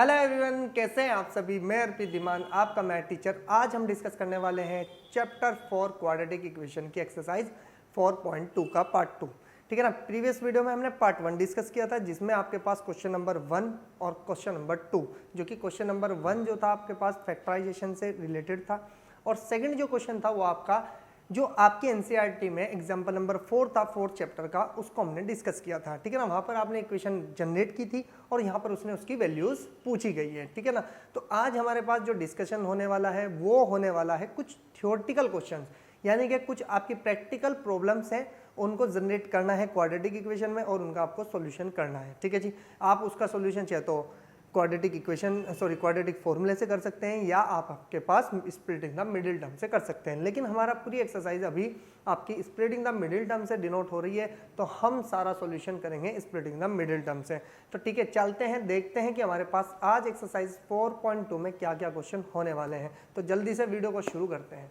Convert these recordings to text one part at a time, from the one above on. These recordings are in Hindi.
हेलो एवरीवन, कैसे हैं आप सभी। मैं अर्पित धीमान, आपका मैथ टीचर। आज हम डिस्कस करने वाले हैं चैप्टर 4 क्वाड्रेटिक इक्वेशन की एक्सरसाइज 4.2 का पार्ट 2। ठीक है ना। प्रीवियस वीडियो में हमने पार्ट 1 डिस्कस किया था, जिसमें आपके पास क्वेश्चन नंबर 1 और क्वेश्चन नंबर 2, जो कि क्वेश्चन नंबर 1 जो था आपके पास फैक्टराइजेशन से रिलेटेड था, और सेकंड जो क्वेश्चन था वो आपका जो आपकी एनसीईआरटी में एग्जाम्पल नंबर 4 था 4th चैप्टर का, उसको हमने डिस्कस किया था। ठीक है ना। वहां पर आपने इक्वेशन जनरेट की थी और यहाँ पर उसने उसकी वैल्यूज पूछी गई है। ठीक है ना। तो आज हमारे पास जो डिस्कशन होने वाला है वो होने वाला है कुछ थ्योरेटिकल क्वेश्चंस, यानी कि कुछ आपकी प्रैक्टिकल प्रॉब्लम्स हैं, उनको जनरेट करना है क्वाड्रेटिक इक्वेशन में और उनका आपको सॉल्यूशन करना है। ठीक है जी। आप उसका सॉल्यूशन चाहे तो क्वाड्रेटिक फॉर्मूले से कर सकते हैं, या आप आपके पास स्प्लिटिंग द मिडिल टर्म से कर सकते हैं। लेकिन हमारा पूरी एक्सरसाइज अभी आपकी स्प्लिटिंग द मिडिल टर्म से डिनोट हो रही है, तो हम सारा सॉल्यूशन करेंगे स्प्लिटिंग द मिडिल टर्म से। तो ठीक है, चलते हैं, देखते हैं कि हमारे पास आज एक्सरसाइज 4.2 में क्या क्या क्वेश्चन होने वाले हैं। तो जल्दी से वीडियो को शुरू करते हैं।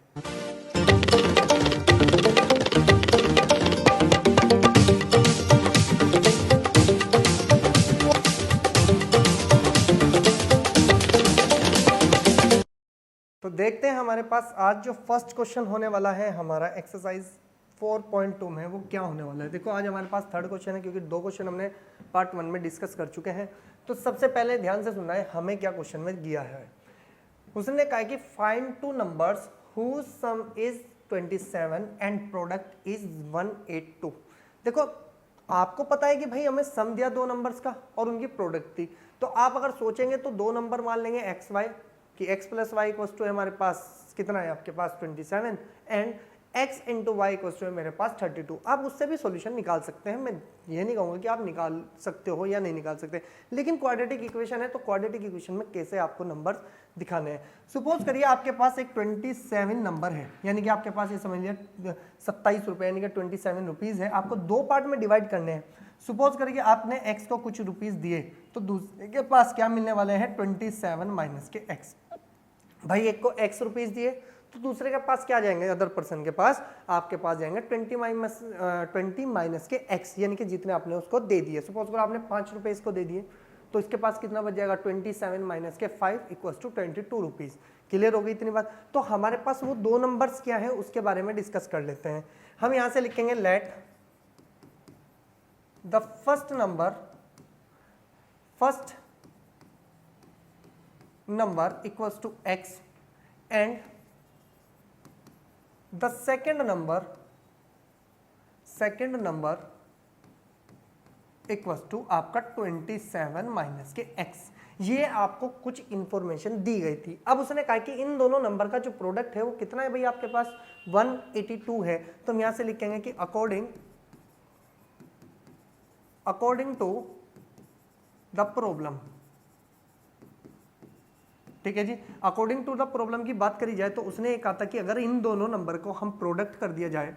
तो देखते हैं हमारे पास आज जो फर्स्ट क्वेश्चन होने वाला है हमारा एक्सरसाइज 4.2 में, वो क्या होने वाला है। देखो, आज हमारे पास थर्ड क्वेश्चन है, क्योंकि 2 क्वेश्चन हमने पार्ट 1 में डिस्कस कर चुके हैं। तो सबसे पहले ध्यान से सुनना है हमें क्या क्वेश्चन में दिया है। उसने कहा कि find two numbers whose sum is 27 and product is 182। देखो, आपको पता है कि भाई हमें सम दिया 2 नंबर्स का और उनकी प्रोडक्ट थी। तो आप अगर सोचेंगे तो 2 नंबर मान लेंगे एक्स वाई, कि x plus Y equals to हमारे पास कितना है, आपके पास 27, and x into Y equals to मेरे पास 32। आप उससे भी सॉल्यूशन निकाल सकते हैं। मैं ये नहीं कहूँगा कि आप निकाल सकते हो या नहीं निकाल सकते, लेकिन क्वाड्रेटिक इक्वेशन है तो क्वाड्रेटिक इक्वेशन में कैसे आपको नंबर्स दिखाने हैं। सपोज करिए आपके पास एक 27 नंबर है, यानी कि आपके पास ये समझ लिया 27 रुपये, यानी कि 27 रुपीज़ है। आपको 2 पार्ट में डिवाइड करने हैं। सपोज करिए आपने x को कुछ रुपीस दिए, तो दूसरे के पास क्या मिलने वाले हैं, 27 माइनस के x। भाई एक को x रुपीस दिए तो दूसरे के पास क्या जाएंगे, अदर पर्सन के पास आपके पास जाएंगे 20 माइनस के x, यानी कि जितने आपने उसको दे दिए। सपोज करो आपने 5 रुपए इसको दे दिए, तो इसके पास कितना बच जाएगा, 27 माइनस के 5 इक्वल्स टू 22 रुपीज। क्लियर हो गई इतनी बात। तो हमारे पास वो 2 नंबर्स क्या है उसके बारे में डिस्कस कर लेते हैं। हम यहां से लिखेंगे let the first number equals to x and the second number equals to आपका 27 माइनस के x। ये आपको कुछ इंफॉर्मेशन दी गई थी। अब उसने कहा कि इन दोनों नंबर का जो प्रोडक्ट है वो कितना है भाई, आपके पास 182 है। तो हम यहां से लिखेंगे कि अकॉर्डिंग टू द प्रॉब्लम। ठीक है जी। अकॉर्डिंग टू द प्रॉब्लम की बात करी जाए तो उसने कहा था कि अगर इन दोनों नंबर को हम प्रोडक्ट कर दिया जाए,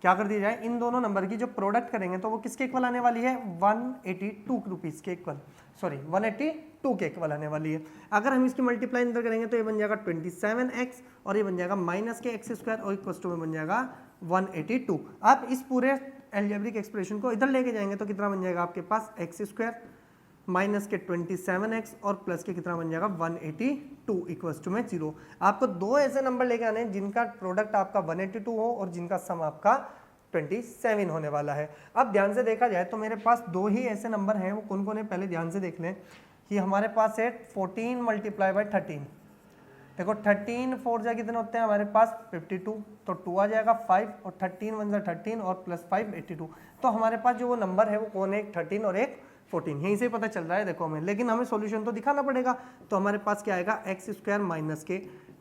क्या कर दिया जाए, इन दोनों नंबर की जो प्रोडक्ट करेंगे तो वो किसके इक्वल आने वाली है, 182 रुपीज के इक्वल, 182 के इक्वल आने वाली है। अगर हम इसकी मल्टीप्लाई अंदर करेंगे तो ये बन जाएगा 27x और ये बन जाएगा माइनस के x स्क्वायर और इक्वल टू में बन जाएगा 182। आप इस पूरे अलजेब्रिक एक्सप्रेशन को इधर लेके जाएंगे तो कितना बन जाएगा आपके पास x स्क्वायर माइनस के 27x और प्लस के कितना बन जाएगा 182 इक्वल्स टू में 0। आपको 2 ऐसे नंबर लेके आने हैं जिनका प्रोडक्ट आपका 182 हो और जिनका सम आपका 27 होने वाला है। अब ध्यान से देखा जाए तो मेरे पास 2 ही ऐसे नंबर हैं, वो कौन कौन है पहले ध्यान से देख लें। कि हमारे पास है 14 मल्टीप्लाई बाई 13। देखो 13 4 जा कितने होते हैं हमारे पास 52, तो 2 आ जाएगा 5 और 13 1 जा 13 और प्लस 5 82। तो हमारे पास जो वो नंबर है वो कौन है, एक 13 और एक 14, यहीं से पता चल रहा है देखो हमें, लेकिन हमें सॉल्यूशन तो दिखाना पड़ेगा। तो हमारे पास क्या आएगा, एक्स स्क्वायर माइनस के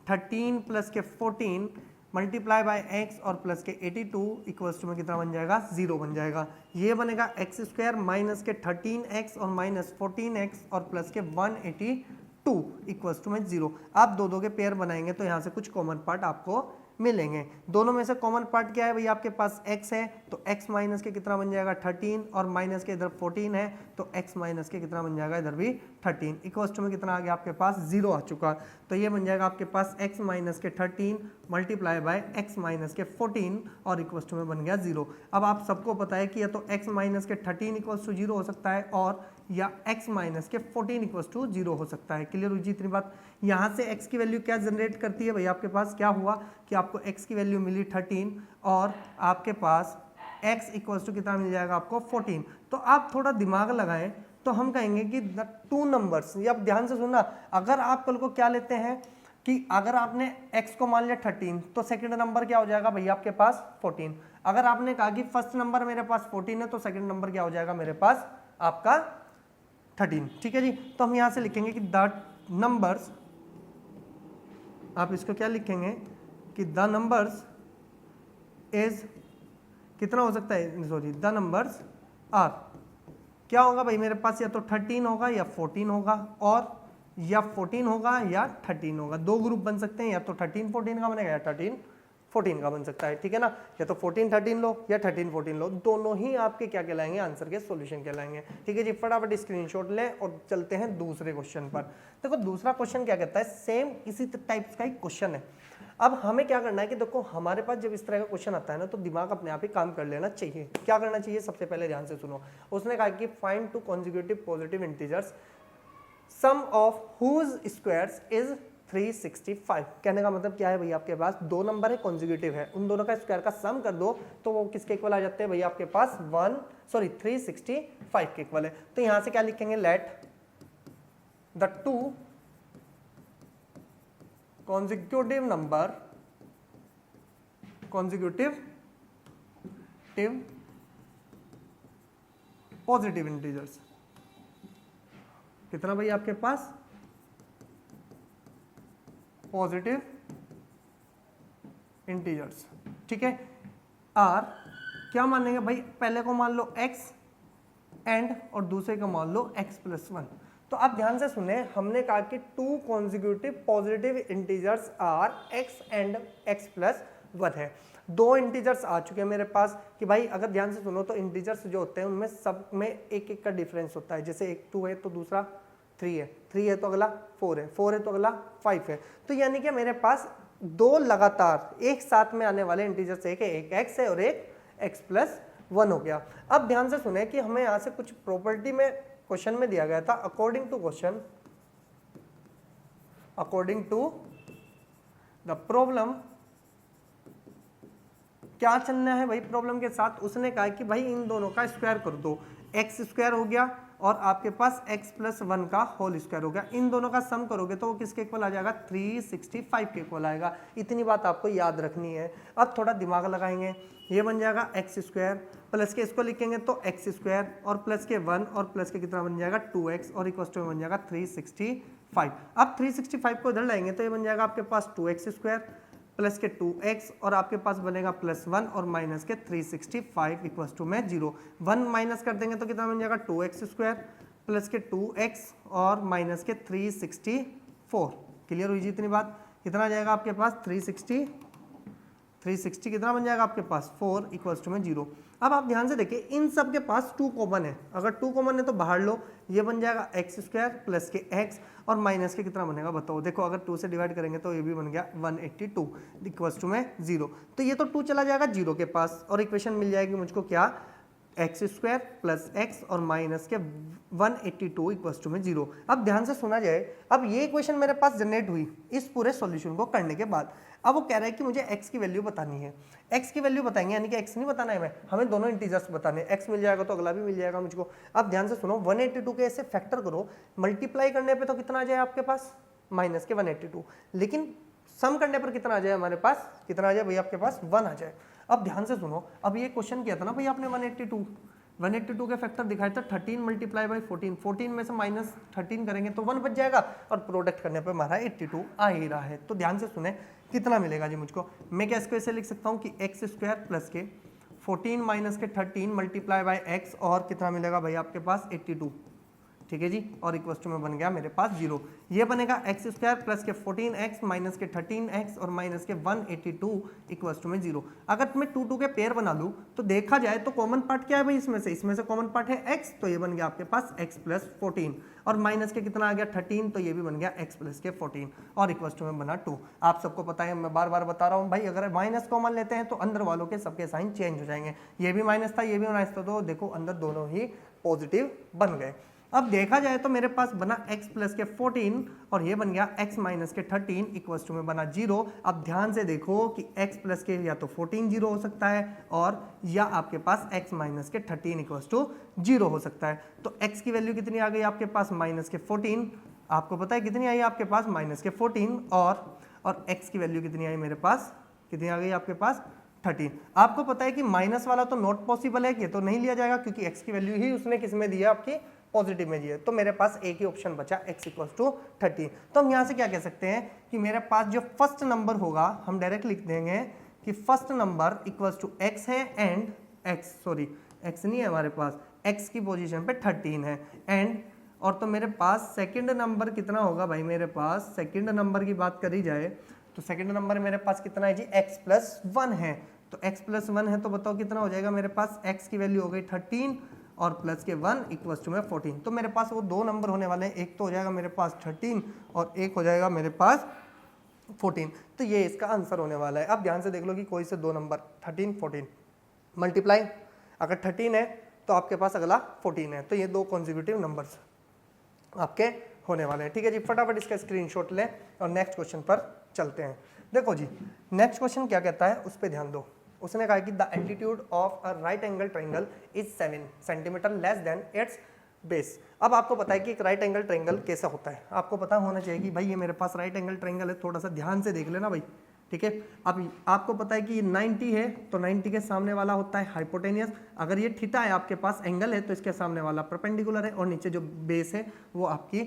13 प्लस के 14 मल्टीप्लाई बाय एक्स और प्लस के 82 इक्वल्स टू में कितना बन जाएगा, 0 बन जाएगा। ये बनेगा एक्स स्क्वायर माइनस के 13x और माइनस 14x और प्लस के 182 इक्वल्स टू में 0। आप दो के पेयर बनाएंगे तो यहाँ से कुछ कॉमन पार्ट आपको मिलेंगे। दोनों में से कॉमन पार्ट क्या है भाई, आपके पास x है तो x माइनस के कितना बन जाएगा 13 और माइनस के इधर 14 है तो x माइनस के कितना बन जाएगा इधर भी 13। इक्वल्स टू में कितना आ गया आपके पास, 0 आ चुका। तो ये बन जाएगा आपके पास x माइनस के 13 मल्टीप्लाई बाय x माइनस के 14 और इक्वल्स टू में बन गया 0। अब आप सबको पता है कि या तो x माइनस के 13 इक्वल्स टू 0 हो सकता है और या x माइनस के 14 इक्वल टू 0 हो सकता है। क्लियर हुई जी इतनी बात। यहाँ से x की वैल्यू क्या जनरेट करती है भाई, आपके पास क्या हुआ कि आपको x की वैल्यू मिली 13 और आपके पास x इक्वल टू कितना मिल जाएगा आपको 14। तो आप थोड़ा दिमाग लगाएं तो हम कहेंगे कि द टू नंबर्स, ये आप ध्यान से सुनना, अगर आप कल को क्या लेते हैं कि अगर आपने x को मान लिया 13 तो सेकंड नंबर क्या हो जाएगा भैया आपके पास 14। अगर आपने कहा कि फर्स्ट नंबर मेरे पास 14 है तो सेकंड नंबर क्या हो जाएगा मेरे पास आपका 13। ठीक है जी। तो हम यहां से लिखेंगे कि द नंबर्स, आप इसको क्या लिखेंगे कि द नंबर्स इज कितना हो सकता है, सॉरी द नंबर्स आर, क्या होगा भाई मेरे पास या तो 13 होगा या 14 होगा, और या 14 होगा या 13 होगा। दो ग्रुप बन सकते हैं, या तो 13 14 का बनेगा या 13 14 का बन सकता है। ठीक है ना, या तो 14 13 लो या 13 14 लो, दोनों ही आपके क्या कहलाएंगे, आंसर के सॉल्यूशन कहलाएंगे। ठीक है जी, फटाफट स्क्रीनशॉट ले और चलते हैं दूसरे क्वेश्चन पर। देखो दूसरा क्वेश्चन क्या कहता है, सेम इसी टाइप्स का ही क्वेश्चन है। अब हमें क्या करना है कि देखो हमारे पास जब इस तरह का क्वेश्चन आता है ना तो दिमाग अपने आप ही काम कर लेना चाहिए। क्या करना चाहिए, सबसे पहले ध्यान से सुनो। उसने कहा कि find two consecutive positive integers sum of whose squares is 365। कहने का मतलब क्या है भैया, आपके पास दो नंबर है कॉन्जिक्यूटिव है, उन दोनों का स्क्वायर का सम कर दो तो वो किसके इक्वल आ जाते हैं भैया आपके पास 365 के इक्वल है। तो यहां से क्या लिखेंगे, let the two consecutive number positive integers, कितना भाई आपके पास पॉजिटिव इंटीजर्स। ठीक है, आर क्या मानेंगे भाई, पहले को मान लो x एंड और दूसरे को मान लो x+1। तो आप ध्यान से सुने, हमने कहा कि two consecutive positive integers are x and x+1 है। दो इंटीजर्स आ चुके हैं मेरे पास कि भाई अगर ध्यान से सुनो तो इंटीजर्स जो होते हैं उनमें सब में एक एक का डिफरेंस होता है। जैसे एक 2 है तो दूसरा 3 है, 3 है तो अगला 4 है, 4 है तो अगला 5 है। तो यानी कि मेरे पास दो लगातार एक साथ में आने वाले इंटीजर्स एक है, एक x है और एक x+1 हो गया। अब ध्यान से सुने कि हमें यहाँ से कुछ प्रॉपर्टी में क्वेश्चन में दिया गया था, अकॉर्डिंग टू द प्रॉब्लम, क्या चलना है भाई प्रॉब्लम के साथ। उसने कहा कि भाई इन दोनों का स्क्वायर कर दो, x स्क्वायर हो गया और आपके पास x+1 का होल स्क्वायर हो गया, इन दोनों का सम करोगे तो वो किसके इक्वल आ जाएगा, 365 के इक्वल आएगा। इतनी बात आपको याद रखनी है। अब थोड़ा दिमाग लगाएंगे, ये बन जाएगा x स्क्वायर प्लस के इसको लिखेंगे तो x स्क्वायर और प्लस के 1 और प्लस के कितना बन जाएगा 2x और इक्वल टू बन जाएगा 365। अब 365 को इधर लाएंगे तो ये बन जाएगा आपके पास 2x स्क्वायर प्लस के 2x और आपके पास बनेगा +1 और माइनस के 365 इक्वल्स टू में 0। 1 माइनस कर देंगे तो कितना बन जाएगा 2x स्क्वायर प्लस के 2x और माइनस के 364। क्लियर हुई जी इतनी बात। कितना आ जाएगा आपके पास 360 कितना बन जाएगा आपके पास 4 इक्वल्स टू में 0। अब आप ध्यान से देखिए इन सब के पास 2 कॉमन है, अगर 2 कॉमन है तो बाहर लो, ये बन जाएगा x स्क्वायर प्लस के x और माइनस के कितना बनेगा बताओ। देखो अगर 2 से डिवाइड करेंगे तो ये भी बन गया 182 इक्वल्स टू में 0। तो ये तो 2 चला जाएगा 0 के पास और इक्वेशन मिल जाएगी मुझको क्या, एक्स स्क्वायर प्लस एक्स और माइनस के 182 इक्वल्स टू में 0। अब ध्यान से सुना जाए, अब ये इक्वेशन मेरे पास जनरेट हुई इस पूरे सॉल्यूशन को करने के बाद। अब वो कह रहा है कि मुझे x की वैल्यू बतानी है, x की वैल्यू बताएंगे, यानी कि x नहीं बताना है हमें दोनों इंटीजर्स बताने हैं। x मिल जाएगा तो अगला भी मिल जाएगा मुझको। अब ध्यान से सुनो, 182 के ऐसे फैक्टर करो, मल्टीप्लाई करने पे तो कितना आ जाए आपके पास माइनस के 182, लेकिन सम करने पर कितना आ जाए हमारे पास, कितना आ जाए भैया आपके पास 1 आ जाए। अब ध्यान से सुनो, अब ये क्वेश्चन किया था ना भैया आपने 182 के फैक्टर दिखाया था 13 मल्टीप्लाई बाई 14, 14 में से माइनस 13 करेंगे तो 1 बच जाएगा और प्रोडक्ट करने पर हमारा 82 आ ही रहा है। तो ध्यान से सुने कितना मिलेगा जी मुझको। मैं क्या इसको ऐसे लिख सकता हूँ कि एक्स स्क्वायर प्लस के 14 माइनस के 13 मल्टीप्लाई बाई एक्स और कितना मिलेगा भैया आपके पास 82, ठीक है जी, और इक्वल टू में बन गया मेरे पास 0। ये बनेगा एक्स स्क्वायर प्लस के 14x माइनस के 13x और माइनस के 182 इक्वल टू में 0। अगर मैं 2 2 के पेयर बना लूँ तो देखा जाए तो कॉमन पार्ट क्या है भाई इसमें से कॉमन पार्ट है x, तो ये बन गया आपके पास x प्लस 14 और माइनस के कितना आ गया 13, तो ये भी बन गया x प्लस के 14 और इक्वल टू में बना 2। आप सबको पता है, मैं बार बार बता रहा हूँ भाई, अगर माइनस कॉमन लेते हैं तो अंदर वालों के सबके साइन चेंज हो जाएंगे। ये भी माइनस था, ये भी माइनस था, तो देखो अंदर दोनों ही पॉजिटिव बन गए। अब देखा जाए तो मेरे पास बना x प्लस के 14 और ये बन गया x माइनस के 13 इक्वल्स टू में बना 0। अब ध्यान से देखो कि x प्लस के या तो 14 0 हो सकता है और या आपके पास x माइनस के 13 इक्वल्स टू 0 हो सकता है। तो x की वैल्यू कितनी आ गई आपके पास माइनस के 14, आपको पता है कितनी आई आपके पास माइनस के 14 और x की वैल्यू कितनी आई मेरे पास, कितनी आ गई आपके पास 13। आपको पता है कि माइनस वाला तो नॉट पॉसिबल है, ये तो नहीं लिया जाएगा क्योंकि x की वैल्यू ही उसने किस में दी है आपकी पॉजिटिव में दी है। तो मेरे पास एक ही ऑप्शन बचा x इक्वल्स टू 13। तो हम यहाँ से क्या कह सकते हैं कि मेरे पास जो फर्स्ट नंबर होगा हम डायरेक्ट लिख देंगे कि first number equals to x है एंड x नहीं है हमारे पास, x की पोजीशन पे 13 है एंड और तो मेरे पास सेकंड नंबर कितना होगा भाई, मेरे पास सेकंड नंबर की बात करी जाए तो सेकंड नंबर मेरे पास कितना है जी x प्लस 1 है। तो x प्लस 1 है तो बताओ कितना हो जाएगा मेरे पास, x की वैल्यू हो गई 13 और प्लस के 1 इक्वल्स टू में 14। तो मेरे पास वो दो नंबर होने वाले हैं, एक तो हो जाएगा मेरे पास 13 और एक हो जाएगा मेरे पास 14। तो ये इसका आंसर होने वाला है। अब ध्यान से देख लो कि कोई से दो नंबर 13 14 मल्टीप्लाई, अगर 13 है तो आपके पास अगला 14 है, तो ये दो कॉन्जिक्यूटिव नंबर्स आपके होने वाले हैं। ठीक है जी, फटाफट इसका स्क्रीनशॉट लें और नेक्स्ट क्वेश्चन पर चलते हैं। देखो जी नेक्स्ट क्वेश्चन क्या कहता है उस पर ध्यान दो। उसने कहा कि the altitude of a right angle triangle is 7 centimetre less than it's base. अब आपको पता है कि एक राइट एंगल ट्रायंगल कैसा होता है, आपको पता होना चाहिए कि भाई ये मेरे पास राइट एंगल ट्रायंगल है, थोड़ा सा ध्यान से देख लेना भाई। ठीक है, अब आपको पता है कि 90 है तो 90 के सामने वाला होता है हाइपोटेनियस, अगर ये थीटा है आपके पास एंगल है तो इसके सामने वाला परपेंडिकुलर है और नीचे जो बेस है वो आपकी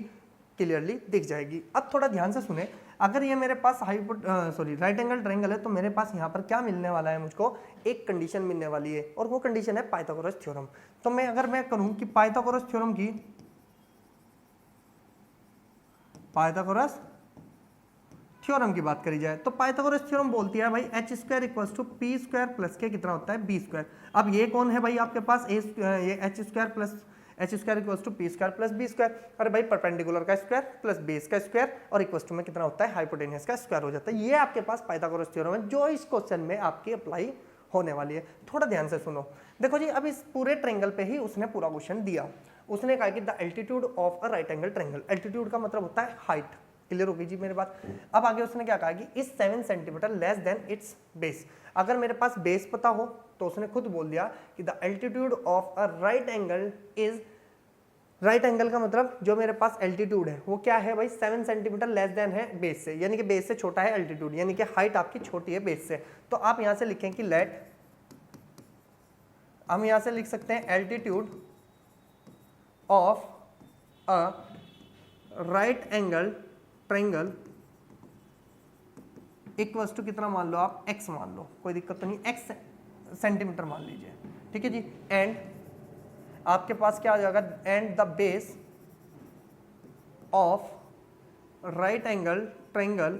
क्लियरली दिख जाएगी। अब थोड़ा ध्यान से सुने, अगर ये मेरे पास राइट एंगल ट्रायंगल है तो मेरे पास यहाँ पर क्या मिलने वाला है, मुझको एक कंडीशन मिलने वाली है और वो कंडीशन है पाइथागोरस थ्योरम। तो मैं करूँ कि पाइथागोरस थ्योरम की बात करी जाए तो पाइथागोरस थ्योरम बोलती है भाई H square equals to P square plus के कितना होता है बी स्क्वायर। अब ये कौन है भाई आपके पास ये H square equals to P square plus B square. अरे भाई परपेंडिकुलर का स्क्वायर प्लस बेस का स्क्वायर और इक्वल्स टू में कितना होता है हाइपोटेनियस का स्क्वायर हो जाता है। ये आपके पास पाइथागोरस थ्योरम है जो इस क्वेश्चन में आपकी अप्लाई होने वाली है। थोड़ा ध्यान से सुनो, देखो जी अब इस पूरे ट्रायंगल पे ही उसने पूरा क्वेश्चन दिया। उसने कहा कि the altitude of a right angle triangle, altitude का मतलब होता है हाइट, क्लियर होगी जी मेरी बात। अब आगे उसने क्या कहा कि इस 7 centimetre less than it's base. अगर मेरे पास बेस पता हो तो उसने खुद बोल दिया कि the altitude of a right angle is, right angle का मतलब जो मेरे पास एल्टीट्यूड है वो क्या है भाई 7 सेंटीमीटर लेस देन है बेस से, यानी कि बेस से छोटा है एल्टीट्यूड, यानी कि हाइट आपकी छोटी है बेस से। तो आप यहां से लिखें कि लेट, हम यहां से लिख सकते हैं altitude of a right angle triangle equals to कितना मान लो आप x मान लो, कोई दिक्कत तो नहीं, x सेंटीमीटर मान लीजिए। ठीक है जी, एंड आपके पास क्या आ जाएगा, and the base of right angle triangle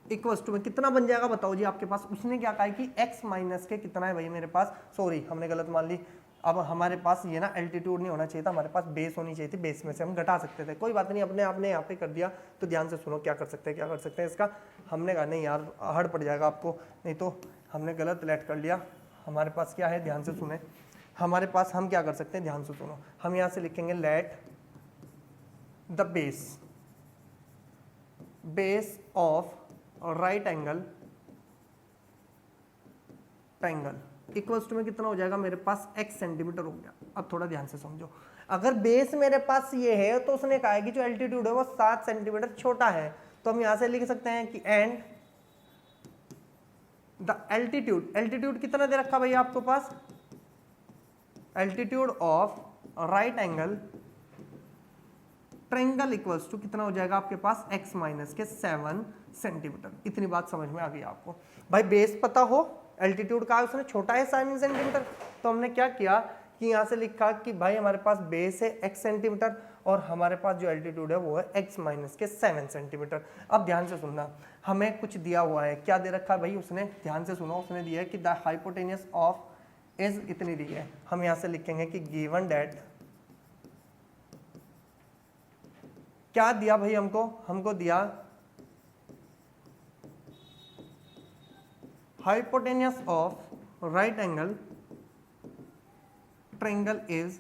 equals to में कितना बन जाएगा बताओ जी आपके पास। उसने क्या कहा है कि x माइनस के कितना है भाई मेरे पास, सॉरी हमने गलत मान ली। अब हमारे पास ये ना एल्टीट्यूड नहीं होना चाहिए था, हमारे पास बेस होनी चाहिए थी, बेस में से हम घटा सकते थे, कोई बात नहीं, अपने आपने यहाँ पे कर दिया। तो ध्यान से सुनो क्या कर सकते हैं इसका। हमने कहा नहीं यार हार्ड पड़ जाएगा आपको, नहीं तो हमने गलत लेट कर लिया। हमारे पास क्या है, ध्यान से सुने, हमारे पास हम क्या कर सकते हैं, ध्यान से सुनो, हम यहाँ से लिखेंगे let the base of right angle triangle equals to में कितना हो जाएगा मेरे पास x सेंटीमीटर हो गया। अब थोड़ा ध्यान से समझो, अगर बेस मेरे पास ये है तो उसने कहा है कि जो एल्टीट्यूड है वो 7 सेंटीमीटर छोटा है, तो हम यहां से लिख सकते हैं कि एंड द एल्टीट्यूड कितना दे रखा भाई आपको पास, altitude of right angle triangle equals to कितना हो जाएगा आपके पास x माइनस के 7 सेंटीमीटर। इतनी बात समझ में आ गई आपको। भाई बेस पता हो, एल्टीट्यूड का उसने छोटा है 7 सेंटीमीटर, तो हमने क्या किया कि यहाँ से लिखा कि भाई हमारे पास बेस है x सेंटीमीटर और हमारे पास जो एल्टीट्यूड है वो है x माइनस के 7 सेंटीमीटर। अब ध्यान से सुनना, हमें कुछ दिया हुआ है, क्या दे रखा है भाई उसने, ध्यान से सुनो, उसने दिया है कि द हाइपोटेनियस ऑफ इज इतनी दी है। हम यहाँ से लिखेंगे कि गिवन डेट, क्या दिया भाई हमको दिया hypotenuse of right angle triangle is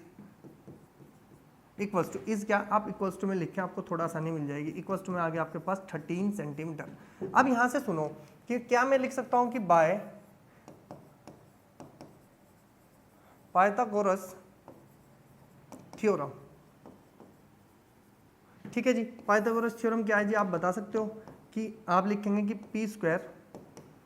equals two is क्या, आप इक्वल्स टू में लिखें, आपको थोड़ा आसानी मिल जाएगी। इक्वल्स टू में आ गया आपके पास 13 सेंटीमीटर। अब यहां से सुनो कि क्या मैं लिख सकता हूं कि बाय पाइथागोरस थ्योरम, ठीक है जी। पाइथागोरस थ्योरम क्या है जी, आप बता सकते हो कि आप लिखेंगे कि पी स्क्वायर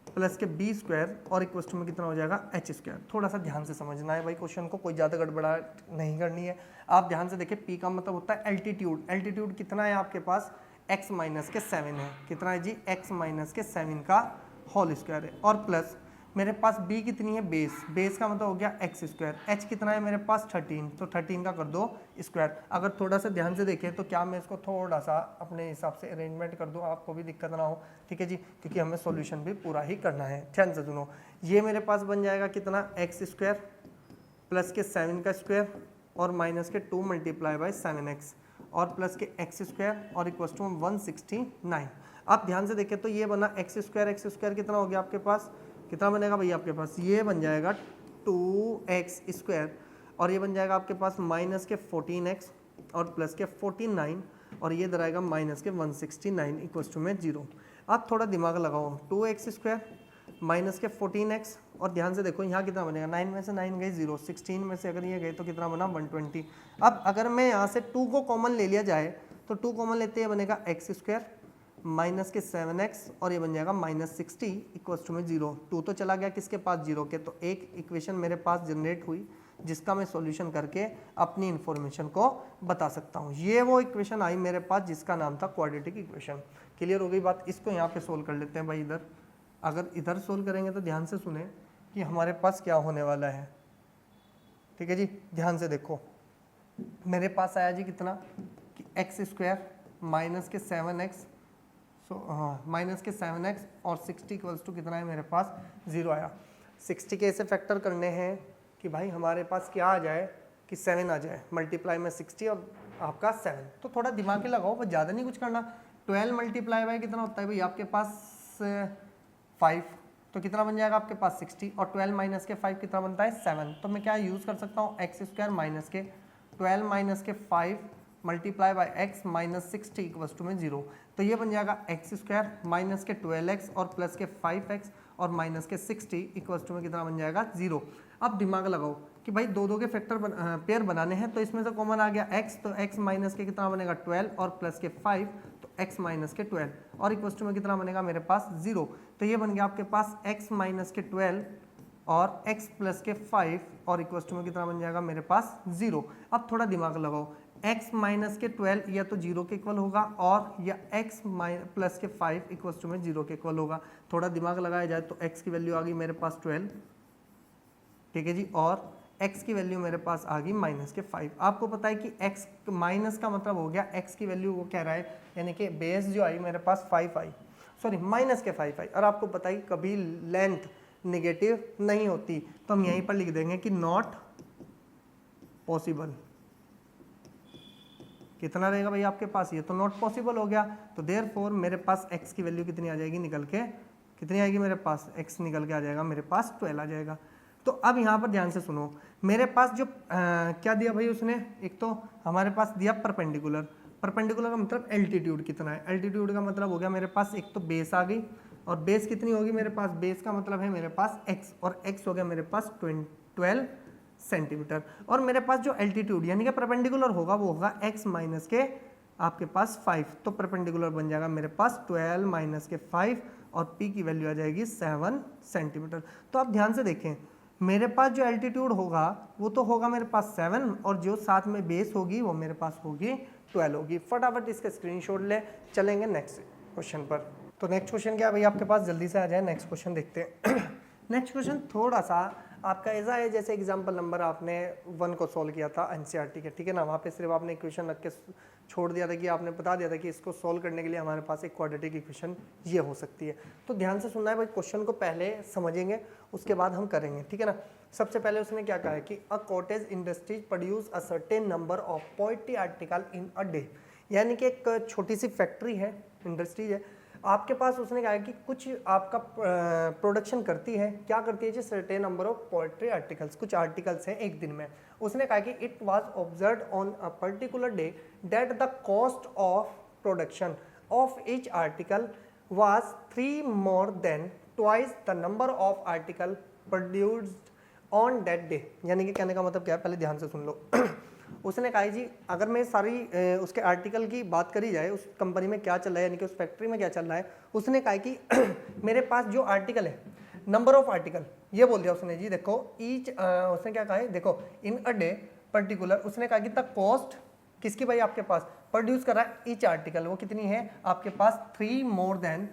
प्लस के बी स्क्वायर और इक्वल टू में कितना हो जाएगा एच स्क्वायर। थोड़ा सा ध्यान से समझना है भाई क्वेश्चन को, कोई ज़्यादा गड़बड़ाहट नहीं करनी है। आप ध्यान से देखिए, पी का मतलब होता है एल्टीट्यूड। एल्टीट्यूड कितना है आपके पास, x माइनस के 7 है। कितना है जी, x माइनस के 7 का होल स्क्वायर है। और प्लस मेरे पास b कितनी है, बेस। बेस का मतलब हो गया एक्स स्क्वायर। h कितना है मेरे पास 13, तो 13 का कर दो स्क्वायर। अगर थोड़ा सा ध्यान से देखें तो क्या मैं इसको थोड़ा सा अपने हिसाब से अरेंजमेंट कर दूं, आपको भी दिक्कत ना हो, ठीक है जी, क्योंकि हमें सॉल्यूशन भी पूरा ही करना है। ध्यान से सुनो, ये मेरे पास बन जाएगा कितना, एक्स स्क्वायर प्लस के 7 का स्क्वायर और माइनस के 2 मल्टीप्लाई बाई 7x और प्लस के एक्स स्क्वायर और इक्वल टू 169। आप ध्यान से देखें तो ये बना एक्स स्क्वायर कितना हो गया आपके पास, कितना बनेगा भैया आपके पास, ये बन जाएगा 2x स्क्वायर और ये बन जाएगा आपके पास माइनस के 14x और प्लस के 49 और ये दराएगा माइनस के 169 इक्वल टू में 0। आप थोड़ा दिमाग लगाओ, 2x स्क्वायर माइनस के 14x और ध्यान से देखो यहाँ कितना बनेगा, 9 में से 9 गए 0, 16 में से अगर ये गए तो कितना बना 120। अब अगर मैं यहाँ से 2 को कॉमन ले लिया जाए तो 2 कॉमन लेते हैं बनेगा एक्स स्क्वायर माइनस के 7x और ये बन जाएगा माइनस 60 इक्वल्स टू में 0। 2 तो चला गया किसके पास, 0 के, तो एक इक्वेशन मेरे पास जनरेट हुई जिसका मैं सॉल्यूशन करके अपनी इंफॉर्मेशन को बता सकता हूँ। ये वो इक्वेशन आई मेरे पास जिसका नाम था क्वाड्रेटिक इक्वेशन। क्लियर हो गई बात। इसको यहाँ पे सोल्व कर लेते हैं भाई इधर। अगर इधर सोल्व करेंगे तो ध्यान से सुने कि हमारे पास क्या होने वाला है, ठीक है जी। ध्यान से देखो, मेरे पास आया जी कितना कि एक्स स्क्वायर माइनस के 7x, माइनस के 7x और 60 इक्वल्स टू कितना है मेरे पास 0 आया। 60 के ऐसे फैक्टर करने हैं कि भाई हमारे पास क्या आ जाए कि 7 आ जाए, मल्टीप्लाई में 60 और आपका 7। तो थोड़ा दिमाग ही लगाओ, बस ज़्यादा नहीं कुछ करना। 12 मल्टीप्लाई बाई कितना होता है भाई आपके पास 5, तो कितना बन जाएगा आपके पास 60 और 12 माइनस के 5 कितना बनता है 7। तो मैं क्या यूज़ कर सकता हूँ, एक्स स्क्वायर माइनस के 12 माइनस के 5 multiply by X minus 60 equals to में 0। तो ये बन जाएगा एक्स स्क्वायर माइनस के 12x और प्लस के 5x और माइनस के 60 इक्वल्स टू में कितना बन जाएगा 0। अब दिमाग लगाओ कि भाई दो के फैक्टर पेयर बनाने हैं, तो इसमें से कॉमन आ गया x, तो x माइनस के कितना बनेगा 12 और प्लस के 5, तो x माइनस के 12 और इक्वल्स टू में कितना बनेगा मेरे पास 0। तो ये बन गया आपके पास x माइनस के 12 और x प्लस के 5 और इक्वल्स टू में कितना बन जाएगा मेरे पास 0। अब थोड़ा दिमाग लगाओ, x माइनस के 12 या तो 0 के इक्वल होगा और या x प्लस के 5 इक्वल्स टू में 0 के इक्वल होगा। थोड़ा दिमाग लगाया जाए तो x की वैल्यू आ गई मेरे पास 12, ठीक है जी, और x की वैल्यू मेरे पास आ गई माइनस के 5। आपको पता है कि x माइनस का मतलब हो गया x की वैल्यू वो कह रहा है, यानी कि बेस जो आई मेरे पास 5 आई, सॉरी माइनस के 5 आई। और आपको पता है कि कभी लेंथ नेगेटिव नहीं होती, तो हम यहीं पर लिख देंगे कि नॉट पॉसिबल। कितना रहेगा भाई आपके पास, ये तो नॉट पॉसिबल हो गया। तो देयरफॉर मेरे पास x की वैल्यू कितनी आ जाएगी निकल के, कितनी आएगी मेरे पास, x निकल के आ जाएगा मेरे पास 12 आ जाएगा। तो अब यहाँ पर ध्यान से सुनो, मेरे पास जो क्या दिया भाई उसने, एक तो हमारे पास दिया परपेंडिकुलर। परपेंडिकुलर का मतलब एल्टीट्यूड कितना है, एल्टीट्यूड का मतलब हो गया मेरे पास एक तो बेस आ गई, और बेस कितनी होगी मेरे पास, बेस का मतलब है मेरे पास x, और x हो गया मेरे पास 12 सेंटीमीटर। और मेरे पास जो एल्टीट्यूड यानी कि परपेंडिकुलर होगा वो होगा x माइनस के आपके पास 5, तो परपेंडिकुलर बन जाएगा मेरे पास 12 माइनस के 5 और p की वैल्यू आ जाएगी 7 सेंटीमीटर। तो आप ध्यान से देखें, मेरे पास जो एल्टीट्यूड होगा वो तो होगा मेरे पास 7 और जो साथ में बेस होगी वो मेरे पास होगी 12 होगी। फटाफट इसका स्क्रीनशॉट ले चलेंगे नेक्स्ट क्वेश्चन पर। तो नेक्स्ट क्वेश्चन क्या है भाई आपके पास, जल्दी से आ जाए, नेक्स्ट क्वेश्चन देखते हैं। नेक्स्ट क्वेश्चन थोड़ा सा आपका ऐसा है जैसे एग्जाम्पल नंबर आपने 1 को सॉल्व किया था एनसीईआरटी के, ठीक है ना। वहाँ पे सिर्फ आपने इक्वेशन रख के छोड़ दिया था कि आपने बता दिया था कि इसको सॉल्व करने के लिए हमारे पास एक क्वाड्रेटिक इक्वेशन ये हो सकती है। तो ध्यान से सुनना है भाई, क्वेश्चन को पहले समझेंगे उसके बाद हम करेंगे, ठीक है ना। सबसे पहले उसने क्या कहा है कि a cottage industries produce a certain number of poultry article in a day, यानी कि एक छोटी सी फैक्ट्री है, इंडस्ट्रीज है, आपके पास उसने कहा है कि कुछ आपका प्रोडक्शन करती है, क्या करती है जी, certain number of poultry articles, कुछ आर्टिकल्स हैं एक दिन में। उसने कहा कि it was observed on a particular day that the cost of production of each article was 3 more than twice the number of article produced on that day। यानी कि कहने का मतलब क्या है, पहले ध्यान से सुन लो। उसने कहा जी अगर मैं सारी उसके आर्टिकल की बात करी जाए, उस कंपनी में क्या चल रहा है, यानी कि उस फैक्ट्री में क्या चल रहा है, उसने कहा कि मेरे पास जो आर्टिकल है, नंबर ऑफ आर्टिकल, ये बोल दिया उसने जी, देखो ईच, उसने क्या कहा है, देखो इन अ डे पर्टिकुलर, उसने कहा कि द कॉस्ट किसकी भाई, आपके पास प्रोड्यूस कर रहा है ईच आर्टिकल, वो कितनी है आपके पास 3 more than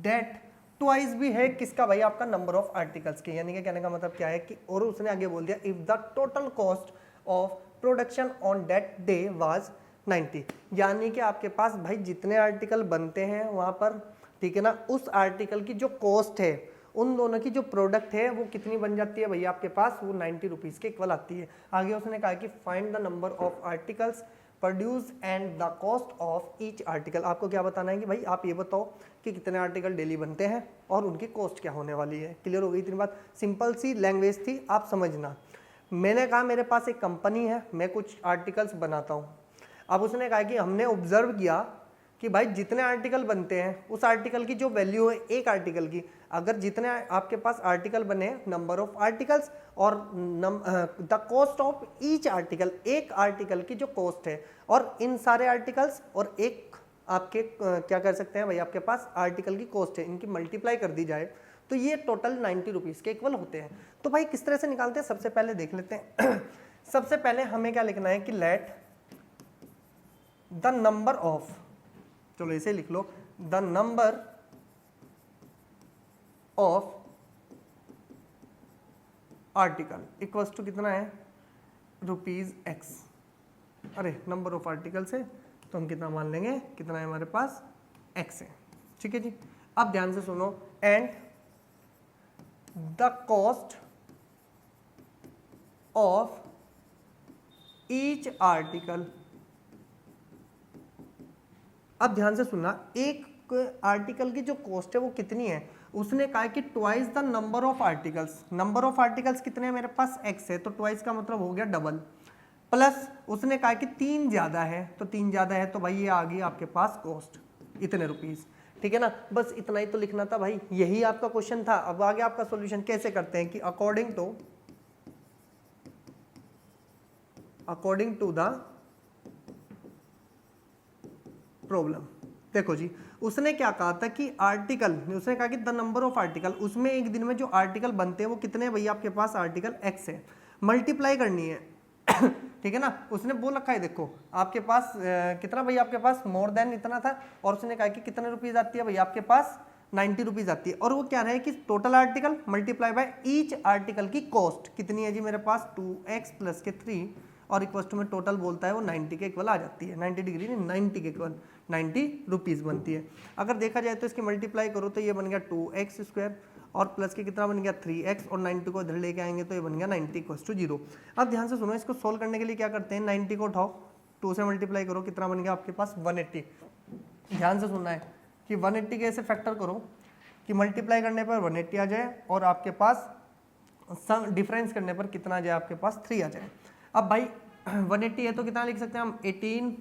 that, ट्वाइस भी है किसका भाई, आपका नंबर ऑफ आर्टिकल्स के। यानी कि कहने का मतलब क्या है कि, और उसने आगे बोल दिया if the total cost of production on that day was 90, यानी कि आपके पास भाई जितने आर्टिकल बनते हैं वहां पर, ठीक है ना, उस आर्टिकल की जो कॉस्ट है, उन दोनों की जो प्रोडक्ट है वो कितनी बन जाती है भैया आपके पास, वो 90 रुपीज़ के इक्वल आती है। आगे उसने कहा कि find the number of articles produce and the cost of each article. आपको क्या बताना है कि भाई आप ये बताओ कि कितने आर्टिकल डेली बनते हैं और उनकी कॉस्ट क्या होने वाली है। क्लियर हो गई इतनी बात, सिंपल सी लैंग्वेज थी, आप समझना। मैंने कहा मेरे पास एक कंपनी है, मैं कुछ आर्टिकल्स बनाता हूँ। अब उसने कहा कि हमने ऑब्जर्व किया कि भाई जितने आर्टिकल बनते हैं उस आर्टिकल की जो वैल्यू है एक आर्टिकल की, अगर जितने आपके पास आर्टिकल बने, नंबर ऑफ आर्टिकल्स और the cost of each article, एक आर्टिकल की जो कॉस्ट है, और इन सारे आर्टिकल्स और एक आपके क्या कर सकते हैं भाई आपके पास आर्टिकल की कॉस्ट है, इनकी मल्टीप्लाई कर दी जाए तो ये टोटल 90 रुपीज़ के इक्वल होते हैं। तो भाई किस तरह से निकालते हैं, सबसे पहले देख लेते हैं। सबसे पहले हमें क्या लिखना है कि लेट द नंबर ऑफ, चलो इसे लिख लो, the number of article equals to कितना है, ₹X। अरे नंबर ऑफ आर्टिकल्स है तो हम कितना मान लेंगे, कितना है हमारे पास, X है। ठीक है जी, अब ध्यान से सुनो, and the cost of each article. अब ध्यान से सुनना, एक आर्टिकल की जो कॉस्ट है वो कितनी है, उसने कहा कि twice the number of articles. Number of articles कितने हैं मेरे पास, X है, तो ट्वाइस का मतलब हो गया डबल, प्लस उसने कहा कि 3 ज्यादा है, तो 3 ज्यादा है तो भाई ये आ गई आपके पास कॉस्ट, इतने रुपीस। ठीक है ना, बस इतना ही तो लिखना था भाई, यही आपका क्वेश्चन था। अब आगे आपका सॉल्यूशन कैसे करते हैं कि अकॉर्डिंग टू द प्रॉब्लम। देखो जी, उसने क्या कहा था कि आर्टिकल, उसने कहा कि द नंबर ऑफ आर्टिकल, उसमें एक दिन में जो आर्टिकल बनते हैं वो कितने हैं भैया आपके पास, आर्टिकल X है, मल्टीप्लाई करनी है। ठीक है ना, उसने बोल रखा है, देखो आपके पास कितना भैया आपके पास, मोर देन इतना था, और उसने कहा कि कितने रुपीज आती है भैया आपके पास, 90 रुपीज आती है। और वो क्या है कि total article multiply by each article की कॉस्ट कितनी है जी मेरे पास, 2x प्लस के 3, और इक्वल टू में टोटल बोलता है वो 90 के इक्वल आ जाती है, 90 डिग्री नहीं 90 के इक्वल 90 रुपीज़ बनती है। अगर देखा जाए तो इसकी मल्टीप्लाई करो तो ये बन गया 2x स्क्वायर, और प्लस के कितना बन गया 3x, और 90 को इधर लेके आएंगे तो ये बन गया 90 इक्वल टू 0। अब ध्यान से सुनो, इसको सोल्व करने के लिए क्या करते हैं, 90 को उठाओ, 2 से मल्टीप्लाई करो, कितना बन गया आपके पास 180। ध्यान से सुनना है कि 180 के ऐसे फैक्टर करो कि मल्टीप्लाई करने पर 180 आ जाए, और आपके पास डिफरेंस करने पर कितना आ जाए आपके पास 3 आ जाए। अब भाई 180 है तो कितना लिख सकते हैं हम, 18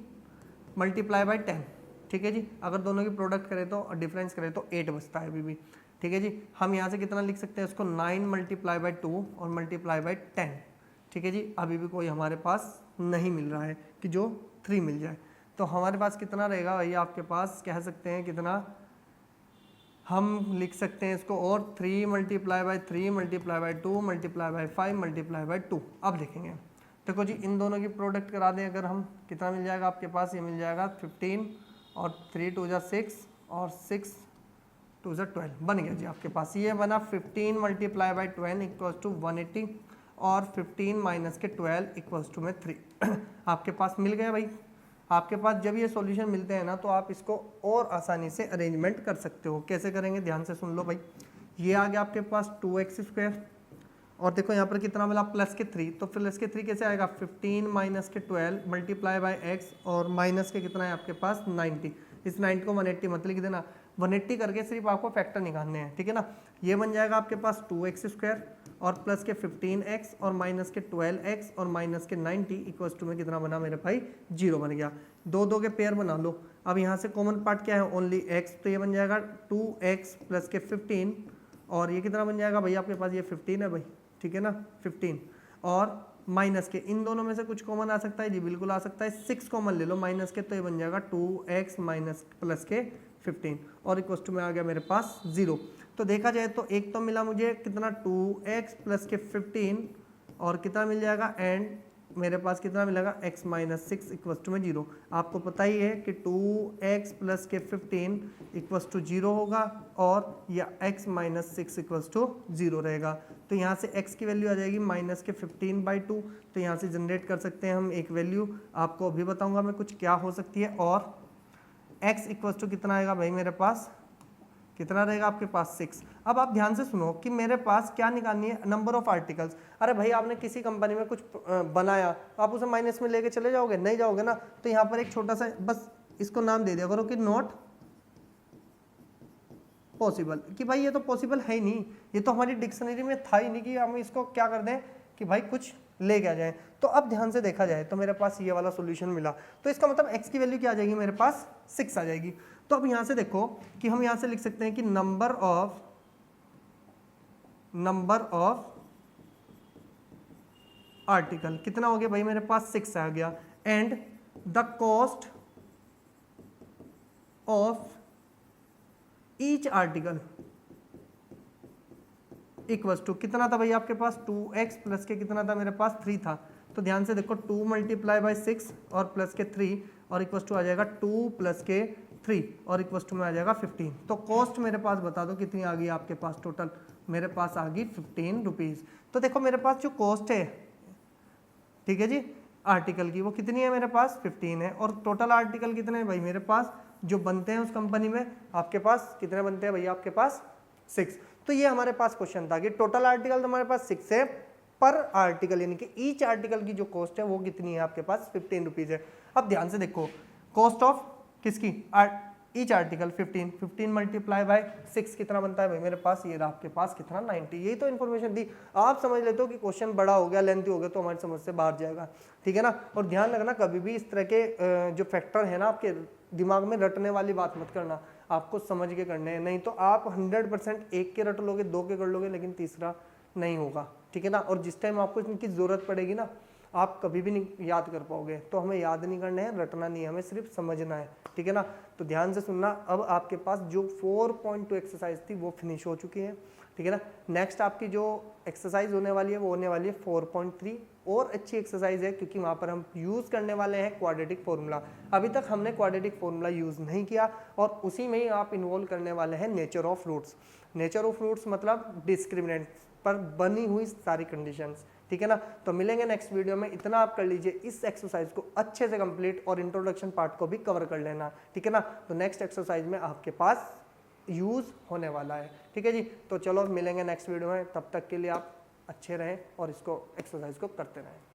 मल्टीप्लाई बाई 10। ठीक है जी, अगर दोनों की प्रोडक्ट करें तो और डिफरेंस करें तो 8 बचता है अभी भी। ठीक है जी, हम यहाँ से कितना लिख सकते हैं इसको, 9 मल्टीप्लाई बाई 2 और मल्टीप्लाई बाई 10। ठीक है जी, अभी भी कोई हमारे पास नहीं मिल रहा है कि जो 3 मिल जाए, तो हमारे पास कितना रहेगा भैया आपके पास, कह सकते हैं कितना, हम लिख सकते हैं इसको, और 3 multiply by 3 multiply by 2 multiply by 5 multiply by 2। अब देखेंगे, देखो जी इन दोनों की प्रोडक्ट करा दें अगर हम, कितना मिल जाएगा आपके पास, ये मिल जाएगा 15, और 3 2 जा 6, और 6 2 जा 12, बन गया जी आपके पास। ये बना 15 मल्टीप्लाई बाई 12 इक्वल्स टू 180, और 15 माइनस के 12 इक्वल्स टू में 3। आपके पास मिल गया भाई। आपके पास जब ये सॉल्यूशन मिलते हैं ना तो आप इसको और आसानी से अरेंजमेंट कर सकते हो। कैसे करेंगे, ध्यान से सुन लो भाई। ये आ गया आपके पास 2x स्क्वायर, और देखो यहाँ पर कितना मिला प्लस के 3, तो प्लस के 3 कैसे आएगा 15 माइनस के 12 मल्टीप्लाई बाय एक्स और माइनस के कितना है आपके पास 90, इस 90 को 180 मत लिख देना, 180 करके सिर्फ आपको फैक्टर निकालने हैं, ठीक है ना। ये बन जाएगा आपके पास 2x² और प्लस के 15x और माइनस के 12x और माइनस के 90 इक्वल्स टू में कितना बना मेरे भाई 0 बन गया। दो दो के पेयर बना लो। अब यहाँ से कॉमन पार्ट क्या है ओनली x, तो ये बन जाएगा 2x प्लस के 15 और ये कितना बन जाएगा भाई आपके पास ये 15 है भाई, ठीक है ना 15 और माइनस के इन दोनों में से कुछ कॉमन आ सकता है जी, बिल्कुल आ सकता है, 6 कॉमन ले लो माइनस के, तो ये बन जाएगा 2x माइनस प्लस के 15 और इक्वल टू में आ गया मेरे पास 0। तो देखा जाए तो एक तो मिला मुझे कितना 2x प्लस के 15 और कितना मिल जाएगा एंड मेरे पास कितना मिलेगा x माइनस 6 इक्वल टू में 0। आपको पता ही है कि 2x प्लस के 15 इक्वल टू 0 होगा और या x माइनस 6 इक्वल टू 0 रहेगा। तो यहाँ से x की वैल्यू आ जाएगी माइनस के 15/2, तो यहाँ से जनरेट कर सकते हैं हम एक वैल्यू, आपको अभी बताऊंगा मैं कुछ क्या हो सकती है। और x इक्वल टू कितना आएगा भाई मेरे पास, कितना रहेगा आपके पास 6। अब आप ध्यान से सुनो कि मेरे पास क्या निकालनी है नंबर ऑफ आर्टिकल्स। अरे भाई आपने किसी कंपनी में कुछ बनाया, आप उसे माइनस में लेके चले जाओगे, नहीं जाओगे ना। तो यहाँ पर एक छोटा सा बस इसको नाम दे दिया करो कि नॉट पॉसिबल, कि भाई ये तो पॉसिबल है ही नहीं, ये तो हमारी डिक्शनरी में था ही नहीं कि हम इसको क्या कर दें कि भाई कुछ ले के आ जाए। तो अब ध्यान से देखा जाए तो मेरे पास ये वाला सॉल्यूशन मिला, तो इसका मतलब x की वैल्यू क्या आ जाएगी मेरे पास 6 आ जाएगी। तो अब यहाँ से देखो कि हम यहाँ से लिख सकते हैं कि नंबर ऑफ आर्टिकल कितना हो गया भाई मेरे पास 6 आ गया and the cost of each article equals to कितना था भाई आपके पास 2x प्लस के कितना था मेरे पास 3 था। तो ध्यान से देखो 2 मल्टीप्लाई बाय 6 और प्लस के 3 और इक्वल्स टू आ जाएगा 2 प्लस के 3 और इक्वल्स टू में आ जाएगा 15। तो कॉस्ट मेरे पास बता दो कितनी आ गई आपके पास, टोटल मेरे पास आ गई 15 रुपीज़। तो देखो मेरे पास जो कॉस्ट है, ठीक है जी, आर्टिकल की वो कितनी है मेरे पास 15 है और टोटल आर्टिकल कितने हैं भाई मेरे पास जो बनते हैं उस कंपनी में, आपके पास कितने बनते हैं भैया आपके पास 6। तो ये हमारे पास क्वेश्चन था कि टोटल आर्टिकल तो हमारे पास 6 है, पर आर्टिकल यानी कि ईच आर्टिकल की जो कॉस्ट है वो कितनी है आपके पास 15 रुपीज़ है। अब ध्यान से देखो कॉस्ट ऑफ किसकी ईच आर्टिकल 15 मल्टीप्लाई बाय 6 कितना बनता है भाई मेरे पास, ये रहा आपके पास कितना 90। यही तो इन्फॉर्मेशन दी। आप समझ लेते हो कि क्वेश्चन बड़ा हो गया लेंथी हो गया तो हमारी समझ से बाहर जाएगा, ठीक है ना। और ध्यान रखना कभी भी इस तरह के जो फैक्टर है ना आपके दिमाग में रटने वाली बात मत करना, आपको समझ के करने हैं, नहीं तो आप 100% एक के रट लोगे, 2 के कर लोगे लेकिन तीसरा नहीं होगा, ठीक है ना। और जिस टाइम आपको इनकी जरूरत पड़ेगी ना आप कभी भी नहीं याद कर पाओगे। तो हमें याद नहीं करना है, रटना नहीं है, हमें सिर्फ समझना है, ठीक है ना। तो ध्यान से सुनना। अब आपके पास जो 4.2 एक्सरसाइज थी वो फिनिश हो चुकी है, ठीक है ना। नेक्स्ट आपकी जो एक्सरसाइज होने वाली है वो होने वाली है 4.3 और अच्छी एक्सरसाइज है क्योंकि वहाँ पर हम यूज़ करने वाले हैं क्वाड्रेटिक फॉर्मूला। अभी तक हमने क्वाड्रेटिक फॉर्मूला यूज़ नहीं किया और उसी में ही आप इन्वॉल्व करने वाले हैं nature of roots. Nature of roots मतलब डिस्क्रिमिनेंट पर बनी हुई सारी कंडीशंस, ठीक है ना। तो मिलेंगे नेक्स्ट वीडियो में। इतना आप कर लीजिए, इस एक्सरसाइज को अच्छे से कंप्लीट और इंट्रोडक्शन पार्ट को भी कवर कर लेना, ठीक है ना। तो नेक्स्ट एक्सरसाइज में आपके पास यूज़ होने वाला है, ठीक है जी। तो चलो मिलेंगे नेक्स्ट वीडियो में, तब तक के लिए आप अच्छे रहें और इसको एक्सरसाइज को करते रहें।